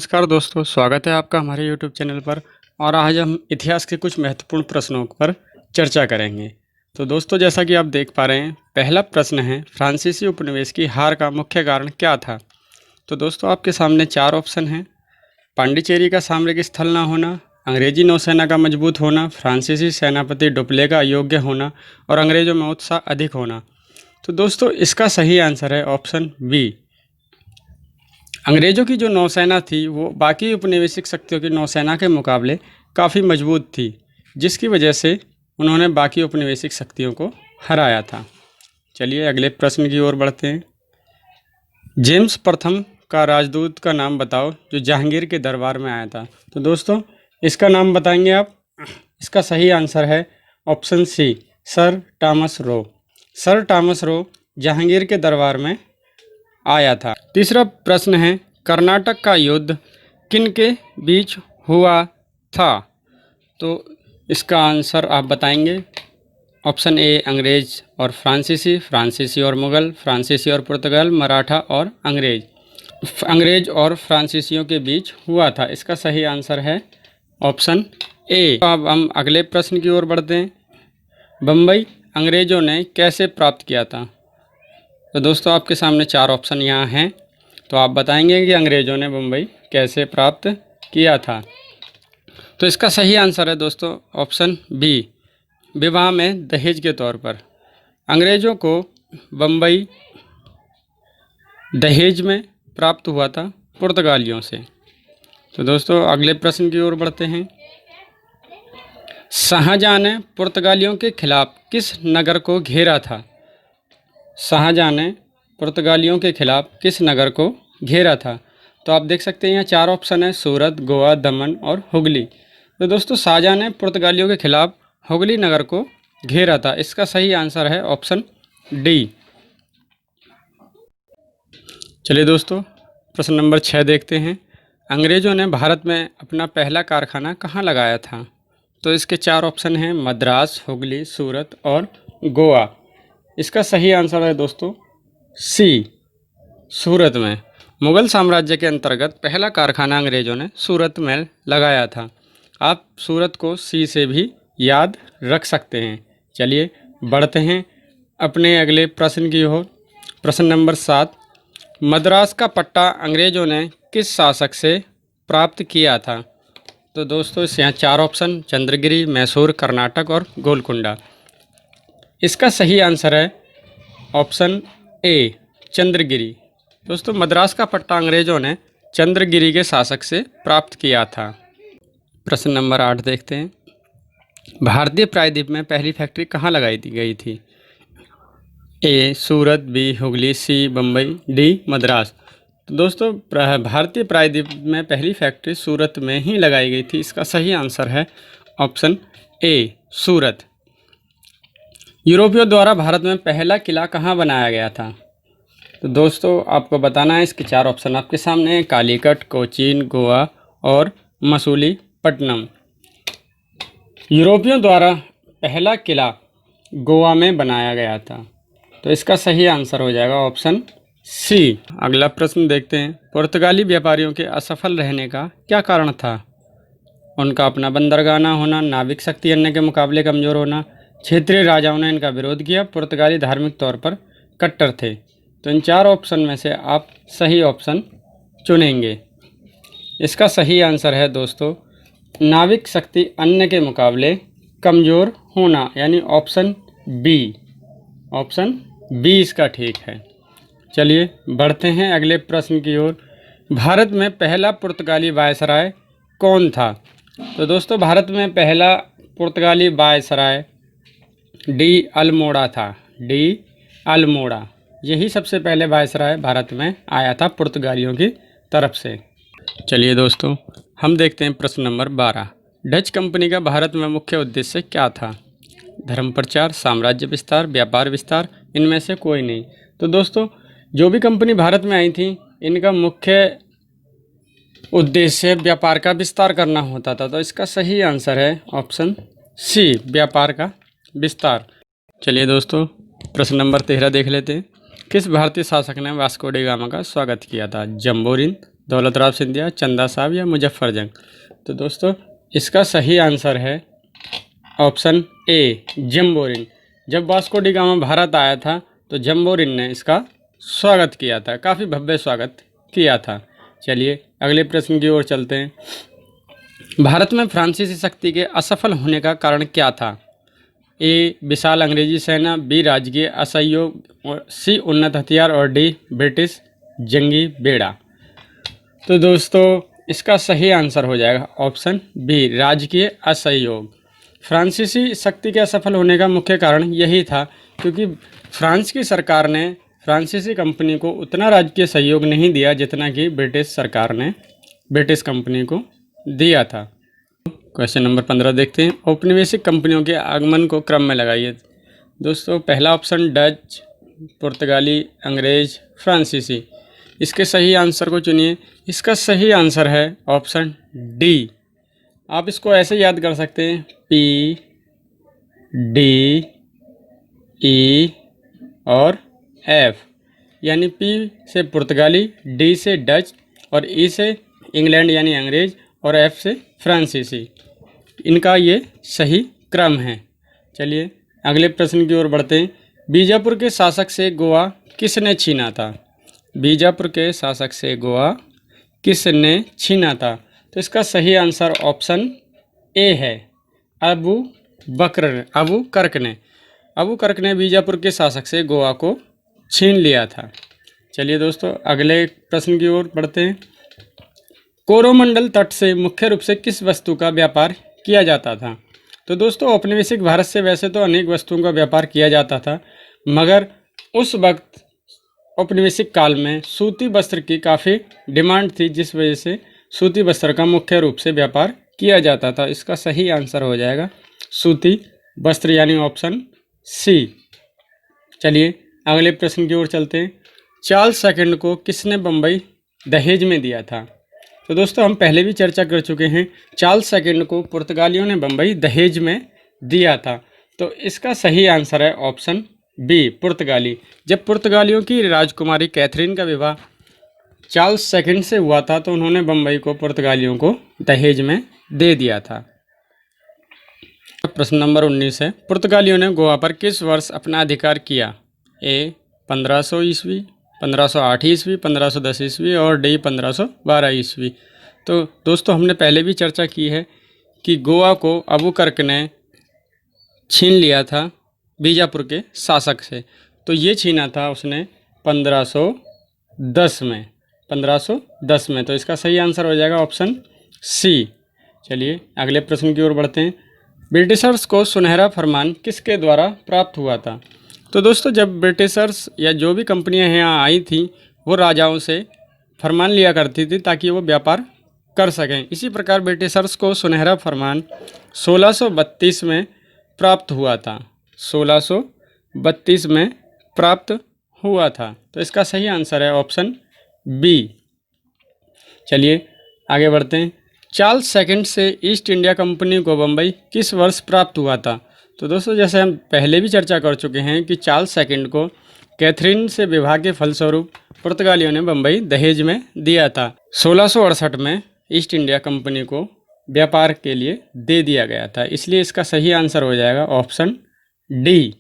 नमस्कार दोस्तों, स्वागत है आपका हमारे YouTube चैनल पर। और आज हम इतिहास के कुछ महत्वपूर्ण प्रश्नों पर चर्चा करेंगे। तो दोस्तों, जैसा कि आप देख पा रहे हैं, पहला प्रश्न है, फ्रांसीसी उपनिवेश की हार का मुख्य कारण क्या था? तो दोस्तों, आपके सामने चार ऑप्शन हैं। पांडिचेरी का सामरिक स्थल न होना, अंग्रेजी नौसेना का मजबूत होना, फ्रांसीसी सेनापति डुप्ले का अयोग्य होना और अंग्रेजों में उत्साह अधिक होना। तो दोस्तों, इसका सही आंसर है ऑप्शन बी। अंग्रेज़ों की जो नौसेना थी वो बाकी उपनिवेशिक शक्तियों की नौसेना के मुकाबले काफ़ी मजबूत थी, जिसकी वजह से उन्होंने बाकी उपनिवेशिक शक्तियों को हराया था। चलिए अगले प्रश्न की ओर बढ़ते हैं। जेम्स प्रथम का राजदूत का नाम बताओ जो जहांगीर के दरबार में आया था। तो दोस्तों, इसका नाम बताएंगे आप। इसका सही आंसर है option C, sir Thomas Roe. Sir Thomas Roe Jahangir के दरबार में आया था। तीसरा प्रश्न है, कर्नाटक का युद्ध किन के बीच हुआ था? तो इसका आंसर आप बताएंगे। ऑप्शन ए, अंग्रेज और फ्रांसीसी, फ्रांसीसी और मुग़ल, फ्रांसीसी और पुर्तगाल, मराठा और अंग्रेज और फ्रांसीसियों के बीच हुआ था। इसका सही आंसर है ऑप्शन ए। अब हम अगले प्रश्न की ओर बढ़ते हैं। बम्बई अंग्रेज़ों ने कैसे प्राप्त किया था? तो दोस्तों, आपके सामने चार ऑप्शन यहाँ हैं, तो आप बताएंगे कि अंग्रेज़ों ने बम्बई कैसे प्राप्त किया था। तो इसका सही आंसर है दोस्तों ऑप्शन बी, विवाह में दहेज के तौर पर। अंग्रेज़ों को बम्बई दहेज में प्राप्त हुआ था पुर्तगालियों से। तो दोस्तों, अगले प्रश्न की ओर बढ़ते हैं। शाहजहाँ ने पुर्तगालियों के खिलाफ किस नगर को घेरा था? शाहजहाँ ने पुर्तगालियों के खिलाफ किस नगर को घेरा था? तो आप देख सकते हैं यहाँ चार ऑप्शन है, सूरत, गोवा, दमन और हुगली। तो दोस्तों, शाहजहाँ ने पुर्तगालियों के खिलाफ हुगली नगर को घेरा था। इसका सही आंसर है ऑप्शन डी। चलिए दोस्तों, प्रश्न नंबर 6 देखते हैं। अंग्रेज़ों ने भारत में अपना पहला कारखाना कहाँ लगाया था? तो इसके चार ऑप्शन हैं, मद्रास, हुगली, सूरत और गोवा। इसका सही आंसर है दोस्तों सी, सूरत में। मुग़ल साम्राज्य के अंतर्गत पहला कारखाना अंग्रेज़ों ने सूरत में लगाया था। आप सूरत को सी से भी याद रख सकते हैं। चलिए बढ़ते हैं अपने अगले प्रश्न की ओर। प्रश्न नंबर 7, मद्रास का पट्टा अंग्रेज़ों ने किस शासक से प्राप्त किया था? तो दोस्तों, इस यहाँ चार ऑप्शन, चंद्रगिरी, मैसूर, कर्नाटक और गोलकुंडा। इसका सही आंसर है ऑप्शन ए, चंद्रगिरी। दोस्तों, मद्रास का पट्टा अंग्रेज़ों ने चंद्रगिरी के शासक से प्राप्त किया था। प्रश्न नंबर 8 देखते हैं। भारतीय प्रायद्वीप में पहली फैक्ट्री कहाँ लगाई गई थी? ए, सूरत, बी, हुगली, सी, बम्बई, डी, मद्रास। तो दोस्तों, भारतीय प्रायद्वीप में पहली फैक्ट्री सूरत में ही लगाई गई थी। इसका सही आंसर है ऑप्शन ए, सूरत। यूरोपियों द्वारा भारत में पहला किला कहाँ बनाया गया था? तो दोस्तों, आपको बताना है। इसके चार ऑप्शन आपके सामने हैं, कालीकट, कोचीन, गोवा और मसूलीपट्टनम। यूरोपियों द्वारा पहला किला गोवा में बनाया गया था। तो इसका सही आंसर हो जाएगा ऑप्शन सी। अगला प्रश्न देखते हैं। पुर्तगाली व्यापारियों के असफल रहने का क्या कारण था? उनका अपना बंदरगाह न होना, नाविक शक्ति अन्य के मुकाबले कमज़ोर होना, क्षेत्रीय राजाओं ने इनका विरोध किया, पुर्तगाली धार्मिक तौर पर कट्टर थे। तो इन चार ऑप्शन में से आप सही ऑप्शन चुनेंगे। इसका सही आंसर है दोस्तों, नाविक शक्ति अन्य के मुकाबले कमज़ोर होना, यानी ऑप्शन बी। ऑप्शन बी इसका ठीक है। चलिए बढ़ते हैं अगले प्रश्न की ओर। भारत में पहला पुर्तगाली वायसराय कौन था? तो दोस्तों, भारत में पहला पुर्तगाली वायसराय डी अल्मोड़ा था। डी अल्मोड़ा, यही सबसे पहले वायसराय भारत में आया था पुर्तगालियों की तरफ से। चलिए दोस्तों, हम देखते हैं प्रश्न नंबर 12। डच कंपनी का भारत में मुख्य उद्देश्य क्या था? धर्म प्रचार, साम्राज्य विस्तार, व्यापार विस्तार, इनमें से कोई नहीं। तो दोस्तों, जो भी कंपनी भारत में आई थी, इनका मुख्य उद्देश्य व्यापार का विस्तार करना होता था। तो इसका सही आंसर है ऑप्शन सी, व्यापार का विस्तार। चलिए दोस्तों, प्रश्न नंबर 13 देख लेते हैं। किस भारतीय शासक ने वास्को डी गामा का स्वागत किया था? जम्बोरिन, दौलत राव सिंधिया, चंदा साहब या मुजफ्फर जंग। तो दोस्तों इसका सही आंसर है ऑप्शन ए, जम्बोरिन। जब वास्को डी गामा भारत आया था तो जम्बोरिन ने इसका स्वागत किया था, काफ़ी भव्य स्वागत किया था। चलिए अगले प्रश्न की ओर चलते हैं। भारत में फ्रांसीसी शक्ति के असफल होने का कारण क्या था? ए, विशाल अंग्रेजी सेना, बी, राजकीय असहयोग, और सी, उन्नत हथियार, और डी, ब्रिटिश जंगी बेड़ा। तो दोस्तों इसका सही आंसर हो जाएगा ऑप्शन बी, राजकीय असहयोग। फ्रांसीसी शक्ति के असफल होने का मुख्य कारण यही था क्योंकि फ्रांस की सरकार ने फ्रांसीसी कंपनी को उतना राजकीय सहयोग नहीं दिया जितना कि ब्रिटिश सरकार ने ब्रिटिश कंपनी को दिया था। क्वेश्चन नंबर 15 देखते हैं। औपनिवेशिक कंपनियों के आगमन को क्रम में लगाइए। दोस्तों पहला ऑप्शन डच, पुर्तगाली, अंग्रेज, फ्रांसीसी। इसके सही आंसर को चुनिए। इसका सही आंसर है ऑप्शन डी। आप इसको ऐसे याद कर सकते हैं, पी, डी, ई और एफ, यानी पी से पुर्तगाली, डी से डच और ई से इंग्लैंड यानी अंग्रेज और एफ से फ्रांसीसी। इनका ये सही क्रम है। चलिए अगले प्रश्न की ओर बढ़ते हैं। बीजापुर के शासक से गोवा किसने छीना था? बीजापुर के शासक से गोवा किसने छीना था? तो इसका सही आंसर ऑप्शन ए है, अबू कर्क ने बीजापुर के शासक से गोवा को छीन लिया था। चलिए दोस्तों अगले प्रश्न की ओर बढ़ते हैं। कोरोमंडल तट से मुख्य रूप से किस वस्तु का व्यापार किया जाता था? तो दोस्तों औपनिवेशिक भारत से वैसे तो अनेक वस्तुओं का व्यापार किया जाता था, मगर उस वक्त औपनिवेशिक काल में सूती वस्त्र की काफ़ी डिमांड थी, जिस वजह से सूती वस्त्र का मुख्य रूप से व्यापार किया जाता था। इसका सही आंसर हो जाएगा सूती वस्त्र यानी ऑप्शन सी। चलिए अगले प्रश्न की ओर चलते हैं। चार्ल्स सेकंड को किसने बम्बई दहेज में दिया था? तो दोस्तों हम पहले भी चर्चा कर चुके हैं, चार्ल्स सेकंड को पुर्तगालियों ने बम्बई दहेज में दिया था। तो इसका सही आंसर है ऑप्शन बी, पुर्तगाली। जब पुर्तगालियों की राजकुमारी कैथरीन का विवाह चार्ल्स सेकंड से हुआ था तो उन्होंने बम्बई को पुर्तगालियों को दहेज में दे दिया था। प्रश्न नंबर 19 है। पुर्तगालियों ने गोवा पर किस वर्ष अपना अधिकार किया? ए, 1500 ईस्वी, 1508 ईस्वी, 1510 ईस्वी और डी, 1512 ईस्वी। तो दोस्तों हमने पहले भी चर्चा की है कि गोवा को अबू कर्क ने छीन लिया था बीजापुर के शासक से। तो ये छीना था उसने 1510 में। तो इसका सही आंसर हो जाएगा ऑप्शन सी। चलिए अगले प्रश्न की ओर बढ़ते हैं। ब्रिटिशर्स को सुनहरा फरमान किसके द्वारा प्राप्त हुआ था? तो दोस्तों जब ब्रिटिशर्स या जो भी कंपनियां यहाँ आई थी वो राजाओं से फरमान लिया करती थी ताकि वो व्यापार कर सकें। इसी प्रकार ब्रिटिशर्स को सुनहरा फरमान 1632 में प्राप्त हुआ था। 1632 में प्राप्त हुआ था। तो इसका सही आंसर है ऑप्शन बी। चलिए आगे बढ़ते हैं। चार्ल्स सेकंड से ईस्ट इंडिया कंपनी को बम्बई किस वर्ष प्राप्त हुआ था? तो दोस्तों जैसे हम पहले भी चर्चा कर चुके हैं कि चार्ल्स सेकंड को कैथरीन से विवाह के फलस्वरूप पुर्तगालियों ने बम्बई दहेज में दिया था। 1668 में ईस्ट इंडिया कंपनी को व्यापार के लिए दे दिया गया था, इसलिए इसका सही आंसर हो जाएगा ऑप्शन डी।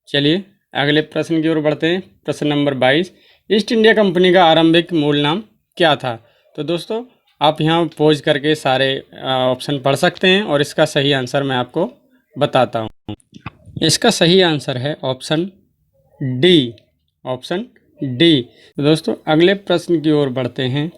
चलिए अगले प्रश्न की ओर बढ़ते हैं। प्रश्न नंबर 22। ईस्ट इंडिया कंपनी का आरंभिक मूल नाम क्या था? तो दोस्तों आप यहाँ पॉज करके सारे ऑप्शन पढ़ सकते हैं और इसका सही आंसर मैं आपको बताता हूँ। इसका सही आंसर है ऑप्शन डी। तो दोस्तों अगले प्रश्न की ओर बढ़ते हैं।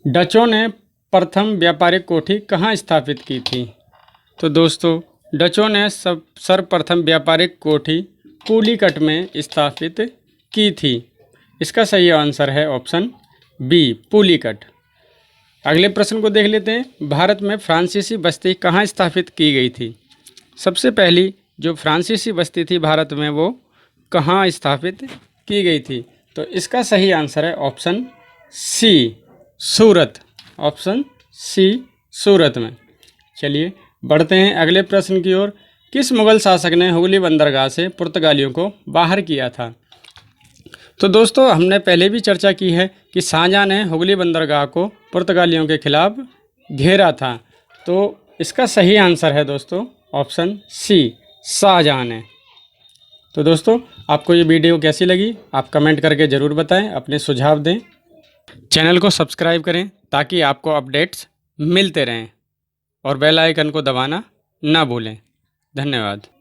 डचों ने प्रथम व्यापारिक कोठी कहाँ स्थापित की थी? तो दोस्तों डचों ने सर्वप्रथम व्यापारिक कोठी पुलिकट में स्थापित की थी। इसका सही आंसर है ऑप्शन बी, पुलिकट। अगले प्रश्न को देख लेते हैं। भारत में फ्रांसीसी बस्ती कहाँ स्थापित की गई थी? सबसे पहली जो फ्रांसीसी बस्ती थी भारत में वो कहाँ स्थापित की गई थी? तो इसका सही आंसर है ऑप्शन सी, सूरत। ऑप्शन सी, सूरत में। चलिए बढ़ते हैं अगले प्रश्न की ओर। किस मुगल शासक ने हुगली बंदरगाह से पुर्तगालियों को बाहर किया था? तो दोस्तों हमने पहले भी चर्चा की है कि शाहजहाँ ने हुगली बंदरगाह को पुर्तगालियों के खिलाफ घेरा था। तो इसका सही आंसर है दोस्तों ऑप्शन सी, शाहजहाँ ने। तो दोस्तों आपको ये वीडियो कैसी लगी आप कमेंट करके ज़रूर बताएं, अपने सुझाव दें। चैनल को सब्सक्राइब करें ताकि आपको अपडेट्स मिलते रहें और बेल आइकन को दबाना ना भूलें। धन्यवाद।